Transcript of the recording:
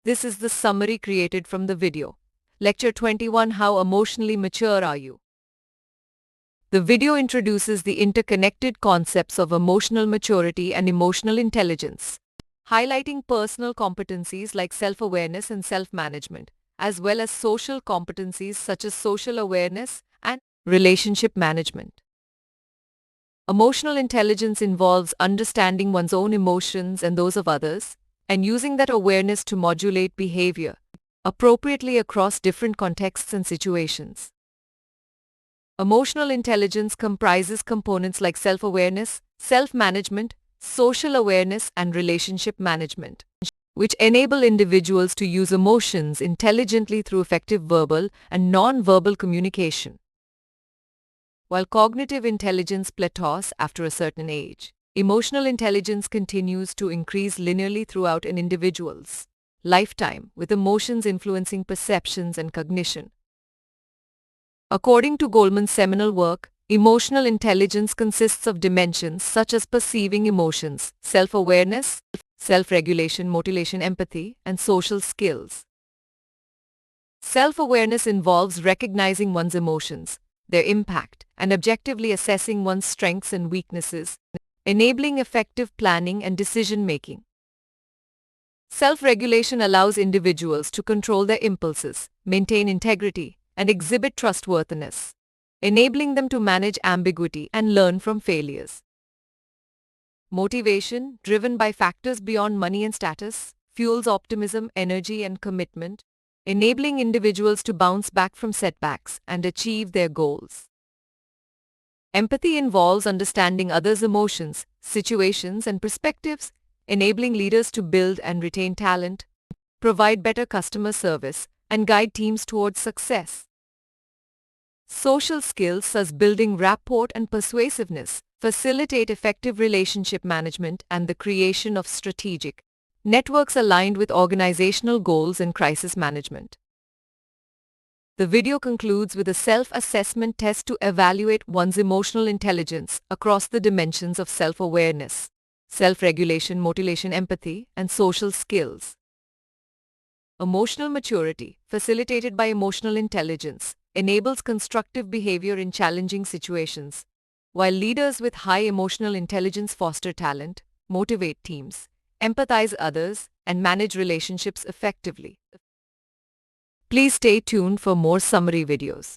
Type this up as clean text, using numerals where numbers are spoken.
This is the summary created from the video. Lecture 21, How Emotionally Mature Are You? The video introduces the interconnected concepts of emotional maturity and emotional intelligence, highlighting personal competencies like self-awareness and self-management, as well as social competencies such as social awareness and relationship management. Emotional intelligence involves understanding one's own emotions and those of others, and using that awareness to modulate behavior appropriately across different contexts and situations. Emotional intelligence comprises components like self-awareness, self-management, social awareness, and relationship management, which enable individuals to use emotions intelligently through effective verbal and non-verbal communication. While cognitive intelligence plateaus after a certain age, emotional intelligence continues to increase linearly throughout an individual's lifetime, with emotions influencing perceptions and cognition. According to Goleman's seminal work, emotional intelligence consists of dimensions such as perceiving emotions, self-awareness, self-regulation, motivation, empathy, and social skills. Self-awareness involves recognizing one's emotions, their impact, and objectively assessing one's strengths and weaknesses, enabling effective planning and decision-making. Self-regulation allows individuals to control their impulses, maintain integrity, and exhibit trustworthiness, enabling them to manage ambiguity and learn from failures. Motivation, driven by factors beyond money and status, fuels optimism, energy, and commitment, enabling individuals to bounce back from setbacks and achieve their goals. Empathy involves understanding others' emotions, situations, and perspectives, enabling leaders to build and retain talent, provide better customer service, and guide teams towards success. Social skills such as building rapport and persuasiveness facilitate effective relationship management and the creation of strategic networks aligned with organizational goals and crisis management. The video concludes with a self-assessment test to evaluate one's emotional intelligence across the dimensions of self-awareness, self-regulation, motivation, empathy, and social skills. Emotional maturity, facilitated by emotional intelligence, enables constructive behavior in challenging situations, while leaders with high emotional intelligence foster talent, motivate teams, empathize others, and manage relationships effectively. Please stay tuned for more summary videos.